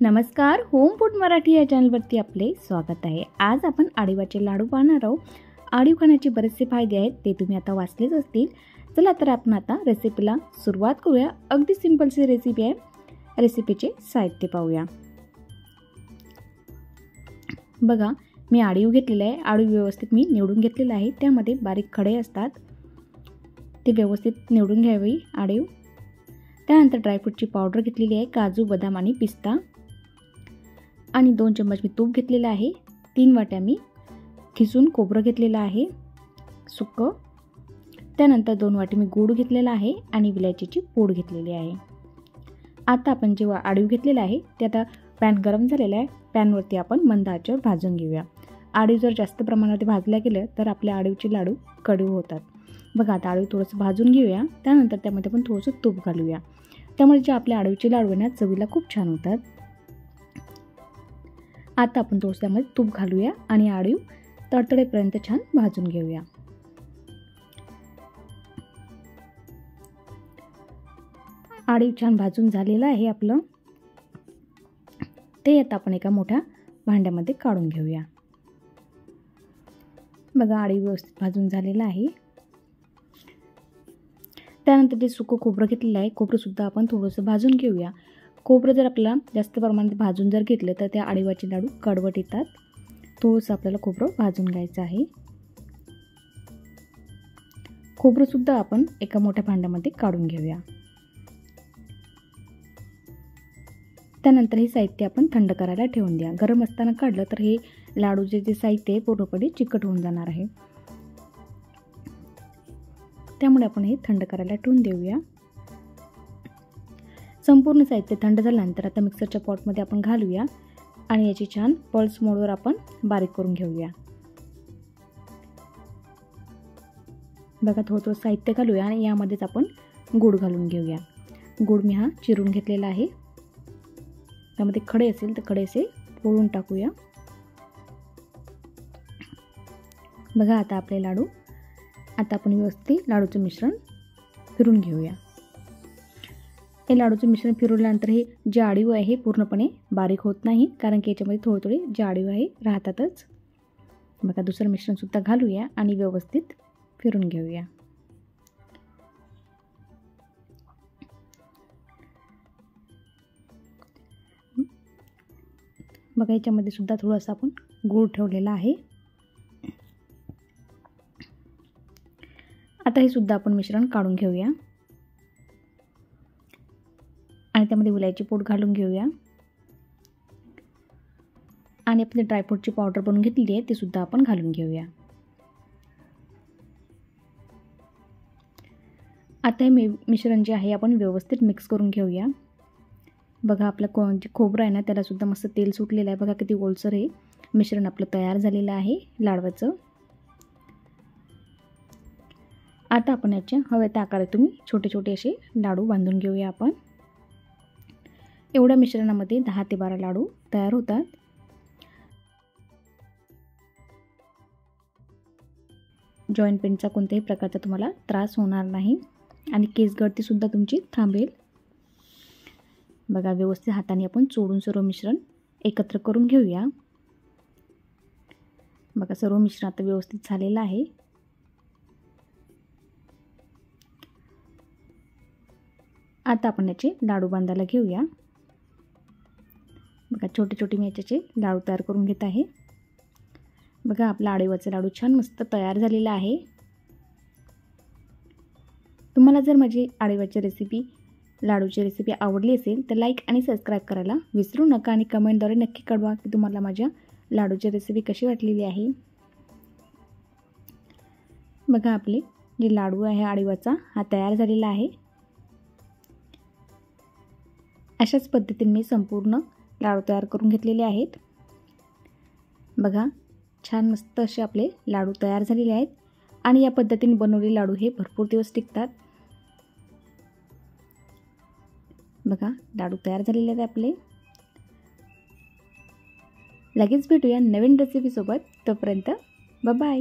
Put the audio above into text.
नमस्कार, home food Marathi या चॅनलवरती आपले स्वागत आहे। आज आपण आळीवाचे लाडू पाहणार आहोत। आळीव खाण्याचे बरेचसे फायदे आहेत, ते तुम्ही आता वाचलेच असतील। चला तर आपण आता रेसिपीला सुरुवात करूया। अगदी सिंपलची रेसिपी आहे। रेसिपीचे साहित्य पाहूया। बघा, मी आळीव घेतलेला आहे। आळीव व्यवस्थित मी निवडून घेतलेला आहे। त्यामध्ये बारीक खडे असतात, ते व्यवस्थित निवडून घ्यावी आळीव। त्यानंतर ड्रायफ्रूटची पावडर घेतलेली आहे, काजू, बदाम आणि पिस्ता। आणि 2 चम्मच मी तूप घेतलेलं आहे। 3 वाट्या मी खिसून खोबरं घेतलेलं आहे सुक्कं। त्यानंतर 2 वाटी मी गूळ घेतलेला आहे आणि विलायचीची पूड घेतलेली आहे। आता आपण जे आळीव घेतलेला आहे ते आता पॅन गरम झालेला आहे। पॅनवरती आपण मंद आचेवर भाजून घेऊया। आळीव जर जास्त प्रमाणात भाजल्या गेलं तर आपले आळीवचे लाडू कडू होतात। बघा, आता आळीव थोडंसं भाजून घेऊया। त्यानंतर त्यामध्ये आपण थोडंसं तूप घालूया। त्यामुळे जे आपले आळीवचे लाडू आहे ना, चवीला खूप छान होतात। आता आपण थोडंसं त्यामध्ये तूप घालूया आणि आळीव तडतडेपर्यंत छान भाजून घेऊया। आळीव छान भाजून झालेलं आहे आपलं। ते आता आपण एका मोठ्या भांड्यामध्ये काढून घेऊया। बघा, आळीव व्यवस्थित भाजून झालेलं आहे। त्यानंतर ते सुकं खोबरं घेतलेलं आहे, खोबरंसुद्धा आपण थोडंसं भाजून घेऊया। खोबरं जर आपल्याला जास्त प्रमाणात भाजून जर घेतलं तर त्या आळीवाचे लाडू कडवट येतात। थोडंसं आपल्याला खोबरं भाजून घ्यायचं आहे। खोबरंसुद्धा आपण एका मोठ्या भांड्यामध्ये काढून घेऊया। त्यानंतर हे साहित्य आपण थंड करायला ठेवून द्या। गरम असताना काढलं तर हे लाडूचे जे साहित्य आहे पूर्णपणे चिकट होऊन जाणार आहे। त्यामुळे आपण हे थंड करायला ठेवून देऊया। संपूर्ण साहित्य थंड झाल्यानंतर आता मिक्सरच्या पॉटमध्ये आपण घालूया आणि याची छान पल्स मोडवर आपण बारीक करून घेऊया। बघा, थोडं साहित्य घालूया आणि यामध्येच आपण गूळ घालून घेऊया। गूळ मी हा चिरून घेतलेला आहे। त्यामध्ये खडे असेल तर खडे असे फोडून टाकूया। बघा, आता आपले लाडू आता आपण व्यवस्थित लाडूचं मिश्रण फिरून घेऊया। हे लाडूचं मिश्रण फिरवल्यानंतर हे जे आळीव आहे पूर्णपणे बारीक होत नाही, कारण की याच्यामध्ये थोडे थोडे जे आळीव आहे राहतातच। बघा, दुसरं मिश्रणसुद्धा घालूया आणि व्यवस्थित फिरून घेऊया। बघा, याच्यामध्ये सुद्धा थोडंसं आपण गूळ ठेवलेला आहे। आता हे सुद्धा आपण मिश्रण काढून घेऊया आणि त्यामध्ये विलायची पूड घालून घेऊया आणि आपली ड्रायफ्रूटची पावडर बनवून घेतलेली आहे ती सुद्धा आपण घालून घेऊया। आता हे मिश्रण जे आहे आपण व्यवस्थित मिक्स करून घेऊया। बघा, आपलं जे खोबरं आहे ना त्याला सुद्धा मस्त तेल सुटलेलं आहे। बघा, किती ओलसर हे मिश्रण आपलं तयार झालेलं आहे लाडवाचं। आता आपण याचे हव्या त्या आकारात तुम्ही छोटे छोटे असे लाडू बांधून घेऊया आपण। एवढ्या मिश्रणामध्ये 10 ते 12 लाडू तयार होतात। जॉईंट पेनचा कोणत्याही प्रकारचा तुम्हाला त्रास होणार नाही आणि केस गळती सुद्धा तुमची थांबेल। बघा, व्यवस्थित हाताने आपण चोळून सर्व मिश्रण एकत्र करून घेऊया। बघा, सर्व मिश्रण आता व्यवस्थित झालेलं आहे। आता आपण याचे लाडू बांधायला घेऊया। बघा, छोटे छोटे मी याचे लाडू तयार करून घेत आहे। बघा, आपला आळीवाचा लाडू छान मस्त तयार झालेला आहे। तुम्हाला जर माझी आळीवाची लाडूची रेसिपी आवडली असेल तर लाईक आणि सबस्क्राईब करायला विसरू नका आणि कमेंटद्वारे नक्की कळवा की तुम्हाला माझ्या लाडूची रेसिपी कशी वाटलेली आहे। बघा, आपले जे लाडू आहे आळीवाचा हा तयार झालेला आहे। अशाच पद्धतीने मी संपूर्ण लाडू तयार करून घेतलेले आहेत। बघा, छान मस्त असे आपले लाडू तयार झालेले आहेत आणि या पद्धतीने बनवलेले लाडू हे भरपूर दिवस टिकतात। बघा, लाडू तयार झालेले आहेत आपले। लगेच भेटूया नवीन रेसिपी सोबत। तोपर्यंत बाय बाय।